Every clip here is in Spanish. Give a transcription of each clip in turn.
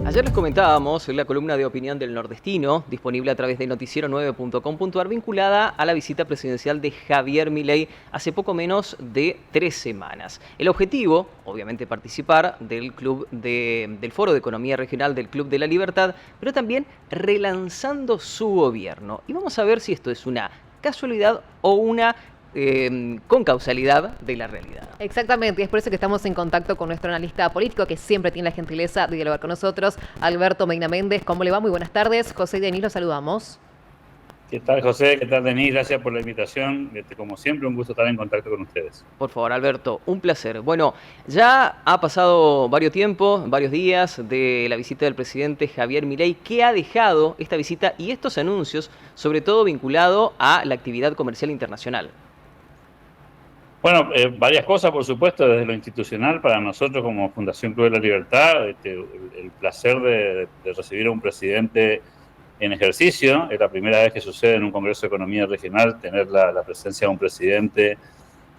Ayer les comentábamos en la columna de opinión del Nordestino, disponible a través de noticiero9.com.ar, vinculada a la visita presidencial de Javier Milei hace poco menos de 3 semanas. El objetivo, obviamente, participar del del Foro de Economía Regional del Club de la Libertad, pero también relanzando su gobierno. Y vamos a ver si esto es una casualidad o una con causalidad de la realidad. Exactamente, y es por eso que estamos en contacto con nuestro analista político, que siempre tiene la gentileza de dialogar con nosotros, Alberto Meina Méndez. ¿Cómo le va? Muy buenas tardes. José y Denis, los saludamos. ¿Qué tal, José? ¿Qué tal, Denis? Gracias por la invitación. Como siempre, un gusto estar en contacto con ustedes. Por favor, Alberto, un placer. Bueno, ya ha pasado varios días de la visita del presidente Javier Milei. ¿Qué ha dejado esta visita y estos anuncios, sobre todo vinculado a la actividad comercial internacional? Bueno, varias cosas, por supuesto, desde lo institucional, para nosotros como Fundación Club de la Libertad, el placer de recibir a un presidente en ejercicio. Es la primera vez que sucede en un Congreso de Economía Regional tener la presencia de un presidente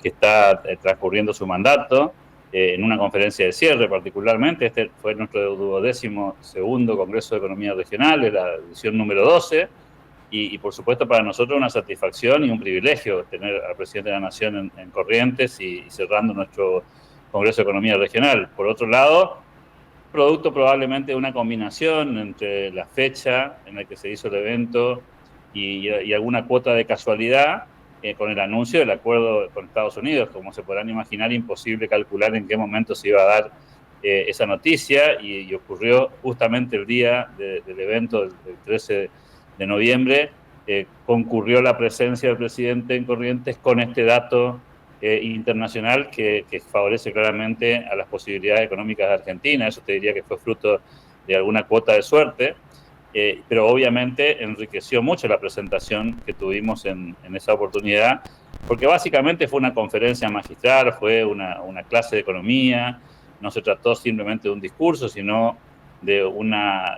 que está transcurriendo su mandato, en una conferencia de cierre particularmente. Este fue nuestro 12º Congreso de Economía Regional, de la edición número 12. Y por supuesto para nosotros una satisfacción y un privilegio tener al presidente de la Nación en Corrientes y cerrando nuestro Congreso de Economía Regional. Por otro lado, producto probablemente de una combinación entre la fecha en la que se hizo el evento y alguna cuota de casualidad con el anuncio del acuerdo con Estados Unidos. Como se podrán imaginar, imposible calcular en qué momento se iba a dar esa noticia, y ocurrió justamente el día del evento, el 13 de noviembre, concurrió la presencia del presidente en Corrientes con este dato internacional que favorece claramente a las posibilidades económicas de Argentina. Eso te diría que fue fruto de alguna cuota de suerte, pero obviamente enriqueció mucho la presentación que tuvimos en esa oportunidad, porque básicamente fue una conferencia magistral, fue una clase de economía. No se trató simplemente de un discurso, sino de una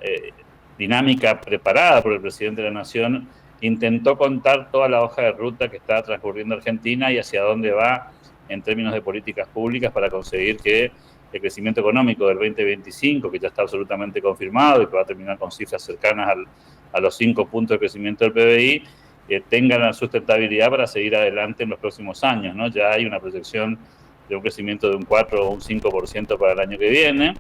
dinámica preparada por el presidente de la Nación. Intentó contar toda la hoja de ruta que está transcurriendo Argentina y hacia dónde va en términos de políticas públicas para conseguir que el crecimiento económico del 2025, que ya está absolutamente confirmado y que va a terminar con cifras cercanas a los 5 puntos de crecimiento del PBI, tenga la sustentabilidad para seguir adelante en los próximos años, ¿no? Ya hay una proyección de un crecimiento de un 4 o un 5% para el año que viene,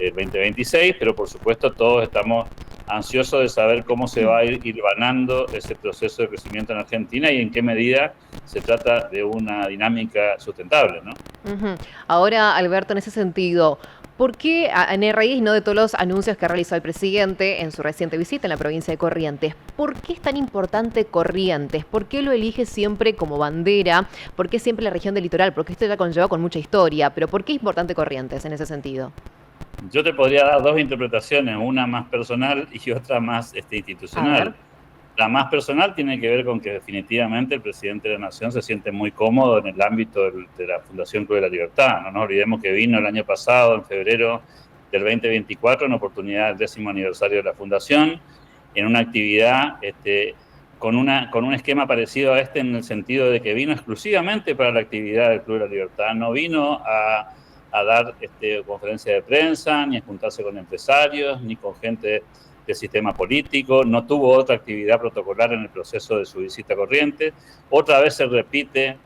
el 2026, pero por supuesto todos estamos ansiosos de saber cómo se va a ir hilvanando ese proceso de crecimiento en Argentina y en qué medida se trata de una dinámica sustentable, ¿no? Ahora, Alberto, en ese sentido, ¿por qué en raíz, no, de todos los anuncios que realizó el presidente en su reciente visita en la provincia de Corrientes, por qué es tan importante Corrientes? ¿Por qué lo elige siempre como bandera? ¿Por qué siempre la región del litoral? Porque esto ya conlleva con mucha historia, pero ¿por qué es importante Corrientes en ese sentido? Yo te podría dar dos interpretaciones, una más personal y otra más institucional. La más personal tiene que ver con que definitivamente el presidente de la Nación se siente muy cómodo en el ámbito de la Fundación Club de la Libertad. No nos olvidemos que vino el año pasado, en febrero del 2024, en oportunidad del 10º aniversario de la Fundación, en una actividad con un esquema parecido a este, en el sentido de que vino exclusivamente para la actividad del Club de la Libertad. No vino a dar conferencia de prensa, ni a juntarse con empresarios, ni con gente del sistema político. No tuvo otra actividad protocolar en el proceso de su visita a Corrientes. Otra vez se repite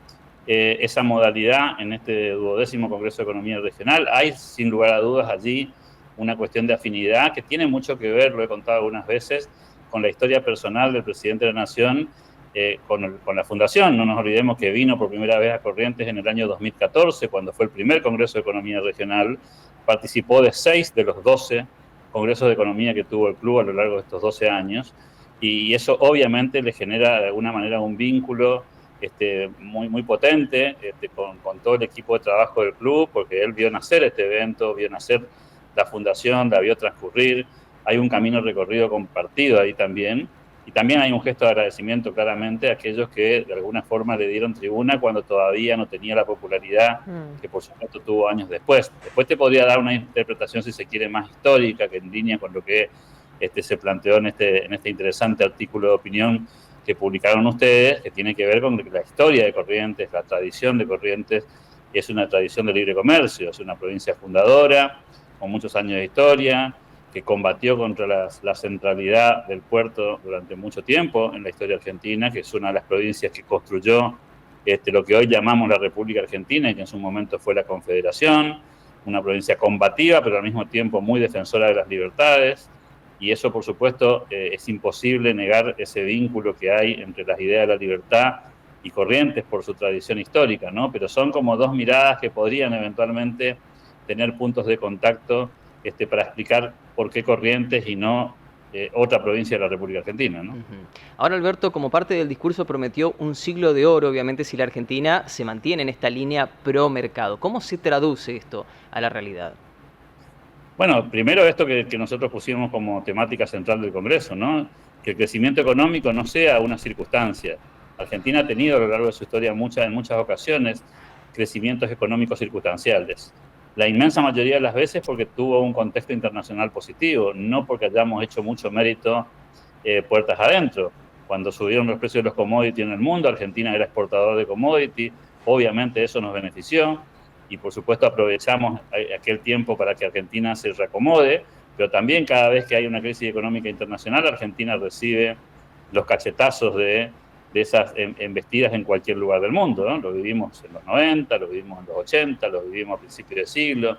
esa modalidad en este 12º Congreso de Economía Regional. Hay, sin lugar a dudas, allí una cuestión de afinidad que tiene mucho que ver, lo he contado algunas veces, con la historia personal del presidente de la Nación, con la Fundación. No nos olvidemos que vino por primera vez a Corrientes en el año 2014, cuando fue el primer Congreso de Economía Regional. Participó de 6 de los 12 congresos de economía que tuvo el club a lo largo de estos 12 años, y eso obviamente le genera de alguna manera un vínculo muy potente con todo el equipo de trabajo del club, porque él vio nacer este evento, vio nacer la Fundación, la vio transcurrir. Hay un camino recorrido compartido ahí también. Y también hay un gesto de agradecimiento claramente a aquellos que de alguna forma le dieron tribuna cuando todavía no tenía la popularidad que por supuesto tuvo años después. Después te podría dar una interpretación, si se quiere, más histórica, que en línea con lo que se planteó en este interesante artículo de opinión que publicaron ustedes, que tiene que ver con la historia de Corrientes, la tradición de Corrientes. Es una tradición de libre comercio, es una provincia fundadora, con muchos años de historia, que combatió contra la centralidad del puerto durante mucho tiempo en la historia argentina, que es una de las provincias que construyó lo que hoy llamamos la República Argentina y que en su momento fue la Confederación, una provincia combativa, pero al mismo tiempo muy defensora de las libertades, y eso, por supuesto, es imposible negar ese vínculo que hay entre las ideas de la libertad y Corrientes por su tradición histórica, ¿no? Pero son como dos miradas que podrían eventualmente tener puntos de contacto para explicar por qué Corrientes y no otra provincia de la República Argentina, ¿no? Ahora, Alberto, como parte del discurso prometió un siglo de oro, obviamente, si la Argentina se mantiene en esta línea pro mercado. ¿Cómo se traduce esto a la realidad? Bueno, primero esto que nosotros pusimos como temática central del Congreso, ¿no? Que el crecimiento económico no sea una circunstancia. Argentina ha tenido a lo largo de su historia en muchas ocasiones crecimientos económicos circunstanciales. La inmensa mayoría de las veces porque tuvo un contexto internacional positivo, no porque hayamos hecho mucho mérito puertas adentro. Cuando subieron los precios de los commodities en el mundo, Argentina era exportador de commodities, obviamente eso nos benefició y por supuesto aprovechamos aquel tiempo para que Argentina se reacomode, pero también cada vez que hay una crisis económica internacional, Argentina recibe los cachetazos de esas embestidas en cualquier lugar del mundo, ¿no? Lo vivimos en los 90, lo vivimos en los 80, lo vivimos a principios del siglo,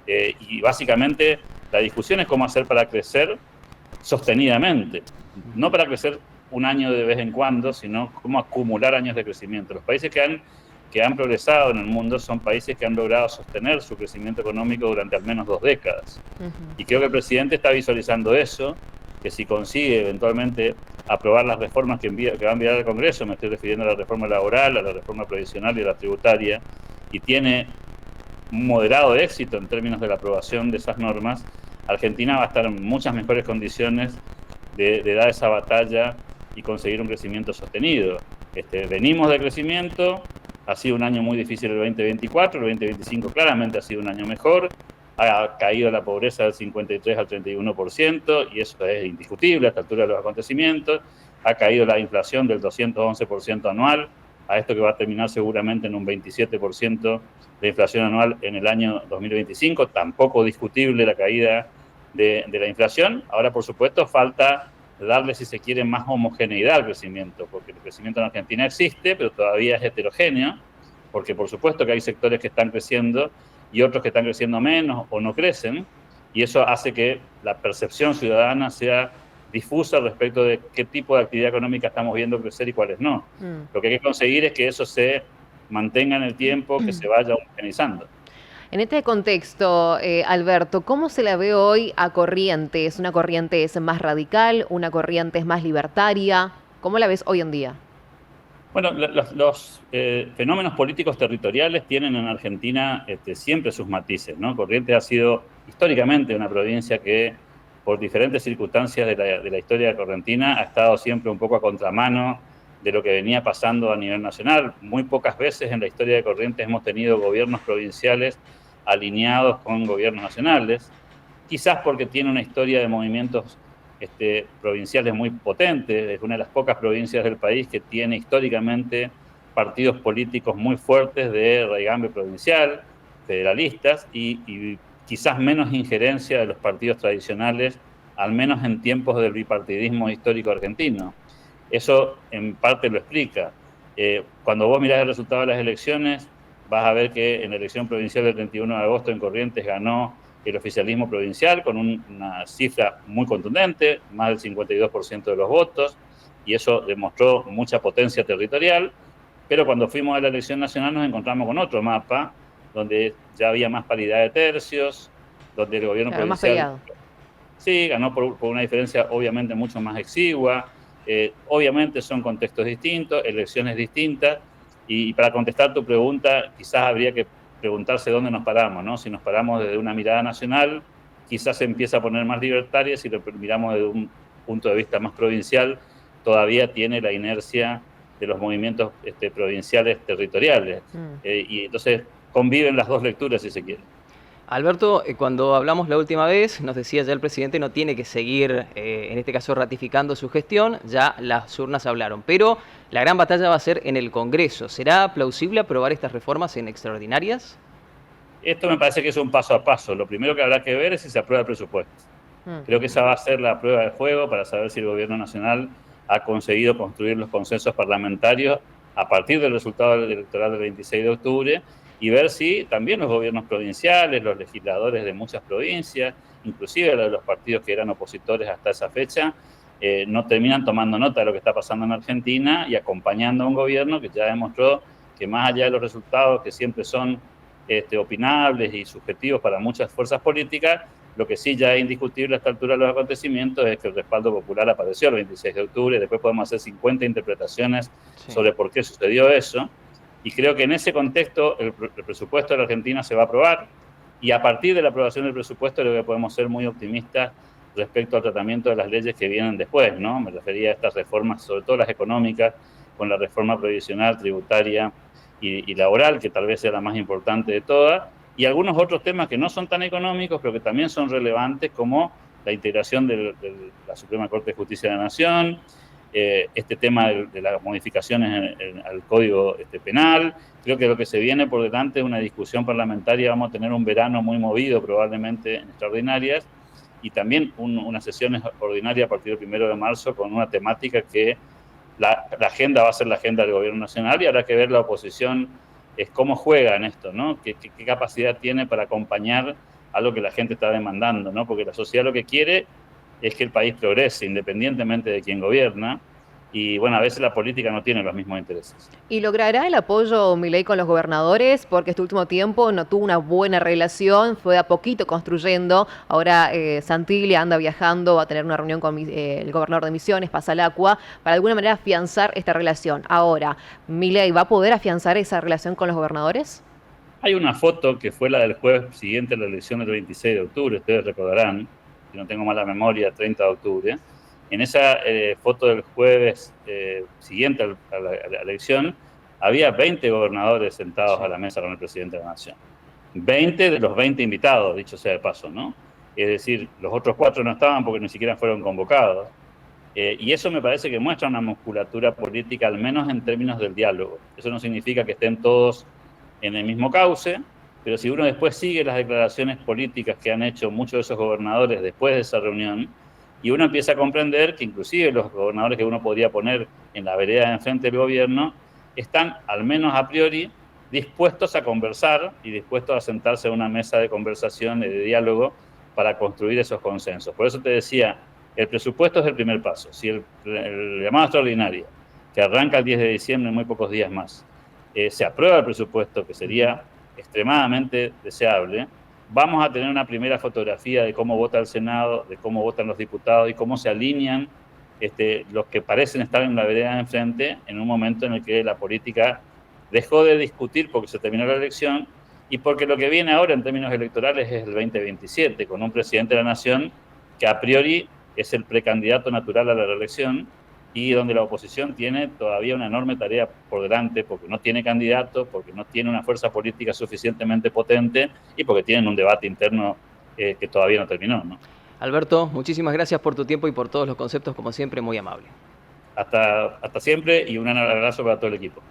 y básicamente la discusión es cómo hacer para crecer sostenidamente, no para crecer un año de vez en cuando, sino cómo acumular años de crecimiento. Los países que han progresado en el mundo son países que han logrado sostener su crecimiento económico durante al menos 2 décadas. Y creo que el presidente está visualizando eso, que si consigue eventualmente aprobar las reformas que va a enviar al Congreso, me estoy refiriendo a la reforma laboral, a la reforma previsional y a la tributaria, y tiene un moderado éxito en términos de la aprobación de esas normas, Argentina va a estar en muchas mejores condiciones de dar esa batalla y conseguir un crecimiento sostenido. Venimos de crecimiento, ha sido un año muy difícil el 2024, el 2025 claramente ha sido un año mejor, ha caído la pobreza del 53 al 31%, y eso es indiscutible a esta altura de los acontecimientos. Ha caído la inflación del 211% anual, a esto que va a terminar seguramente en un 27% de inflación anual en el año 2025. Tampoco discutible la caída de la inflación. Ahora, por supuesto, falta darle, si se quiere, más homogeneidad al crecimiento, porque el crecimiento en Argentina existe, pero todavía es heterogéneo, porque por supuesto que hay sectores que están creciendo y otros que están creciendo menos o no crecen, y eso hace que la percepción ciudadana sea difusa respecto de qué tipo de actividad económica estamos viendo crecer y cuáles no. Lo que hay que conseguir es que eso se mantenga en el tiempo, que se vaya homogeneizando. En este contexto, Alberto, ¿cómo se la ve hoy a Corrientes? ¿Una Corrientes más radical? ¿Una Corrientes más libertaria? ¿Cómo la ves hoy en día? Bueno, los fenómenos políticos territoriales tienen en Argentina siempre sus matices, ¿no? Corrientes ha sido históricamente una provincia que, por diferentes circunstancias de la historia correntina, ha estado siempre un poco a contramano de lo que venía pasando a nivel nacional. Muy pocas veces en la historia de Corrientes hemos tenido gobiernos provinciales alineados con gobiernos nacionales, quizás porque tiene una historia de movimientos provinciales muy potentes. Es una de las pocas provincias del país que tiene históricamente partidos políticos muy fuertes de raigambre provincial, federalistas, y quizás menos injerencia de los partidos tradicionales, al menos en tiempos del bipartidismo histórico argentino. Eso en parte lo explica. Cuando vos mirás el resultado de las elecciones, vas a ver que en la elección provincial del 31 de agosto en Corrientes ganó el oficialismo provincial con una cifra muy contundente, más del 52% de los votos, y eso demostró mucha potencia territorial. Pero cuando fuimos a la elección nacional nos encontramos con otro mapa, donde ya había más paridad de tercios, donde el gobierno provincial sí ganó por una diferencia obviamente mucho más exigua. Obviamente son contextos distintos, elecciones distintas, y para contestar tu pregunta quizás habría que preguntarse dónde nos paramos, ¿no? Si nos paramos desde una mirada nacional, quizás se empieza a poner más libertaria. Si lo miramos desde un punto de vista más provincial, todavía tiene la inercia de los movimientos provinciales territoriales. Y entonces conviven las dos lecturas, si se quiere. Alberto, cuando hablamos la última vez, nos decía ya el presidente no tiene que seguir, en este caso, ratificando su gestión, ya las urnas hablaron, pero la gran batalla va a ser en el Congreso. ¿Será plausible aprobar estas reformas en extraordinarias? Esto me parece que es un paso a paso. Lo primero que habrá que ver es si se aprueba el presupuesto. Creo que esa va a ser la prueba de fuego para saber si el gobierno nacional ha conseguido construir los consensos parlamentarios a partir del resultado electoral del 26 de octubre y ver si también los gobiernos provinciales, los legisladores de muchas provincias, inclusive los partidos que eran opositores hasta esa fecha, no terminan tomando nota de lo que está pasando en Argentina y acompañando a un gobierno que ya demostró que más allá de los resultados que siempre son opinables y subjetivos para muchas fuerzas políticas, lo que sí ya es indiscutible a esta altura de los acontecimientos es que el respaldo popular apareció el 26 de octubre, después podemos hacer 50 interpretaciones sobre por qué sucedió eso, y creo que en ese contexto el presupuesto de la Argentina se va a aprobar, y a partir de la aprobación del presupuesto creo que podemos ser muy optimistas respecto al tratamiento de las leyes que vienen después, ¿no? Me refería a estas reformas, sobre todo las económicas, con la reforma previsional, tributaria y laboral, que tal vez sea la más importante de todas, y algunos otros temas que no son tan económicos, pero que también son relevantes, como la integración de la Suprema Corte de Justicia de la Nación, este tema de las modificaciones al Código Penal. Creo que lo que se viene por delante es una discusión parlamentaria. Vamos a tener un verano muy movido, probablemente en extraordinarias, y también una sesión ordinaria a partir del 1 de marzo con una temática que la agenda va a ser la agenda del Gobierno Nacional, y habrá que ver la oposición cómo juega en esto, ¿no? ¿Qué capacidad tiene para acompañar a lo que la gente está demandando, ¿no? Porque la sociedad lo que quiere es que el país progrese, independientemente de quién gobierna, y bueno, a veces la política no tiene los mismos intereses. ¿Y logrará el apoyo Milei con los gobernadores? Porque este último tiempo no tuvo una buena relación, fue a poquito construyendo. Ahora Santilli anda viajando, va a tener una reunión con el gobernador de Misiones, Pasalacqua, para de alguna manera afianzar esta relación. Ahora, ¿Milei va a poder afianzar esa relación con los gobernadores? Hay una foto que fue la del jueves siguiente a la elección del 26 de octubre, ustedes recordarán, si no tengo mala memoria, 30 de octubre. En esa foto del jueves siguiente a la elección, había 20 gobernadores sentados a la mesa con el presidente de la Nación. 20 de los 20 invitados, dicho sea de paso, ¿no? Es decir, los otros 4 no estaban porque ni siquiera fueron convocados. Y eso me parece que muestra una musculatura política, al menos en términos del diálogo. Eso no significa que estén todos en el mismo cauce, pero si uno después sigue las declaraciones políticas que han hecho muchos de esos gobernadores después de esa reunión, y uno empieza a comprender que inclusive los gobernadores que uno podría poner en la vereda de enfrente del gobierno están, al menos a priori, dispuestos a conversar y dispuestos a sentarse a una mesa de conversación y de diálogo para construir esos consensos. Por eso te decía, el presupuesto es el primer paso. Si el llamado extraordinario, que arranca el 10 de diciembre, en muy pocos días más, se aprueba el presupuesto, que sería extremadamente deseable, vamos a tener una primera fotografía de cómo vota el Senado, de cómo votan los diputados y cómo se alinean los que parecen estar en la vereda de enfrente en un momento en el que la política dejó de discutir porque se terminó la elección y porque lo que viene ahora en términos electorales es el 2027, con un presidente de la Nación que a priori es el precandidato natural a la reelección y donde la oposición tiene todavía una enorme tarea por delante porque no tiene candidato, porque no tiene una fuerza política suficientemente potente y porque tienen un debate interno que todavía no terminó, ¿no? Alberto, muchísimas gracias por tu tiempo y por todos los conceptos, como siempre, muy amable. Hasta siempre y un abrazo para todo el equipo.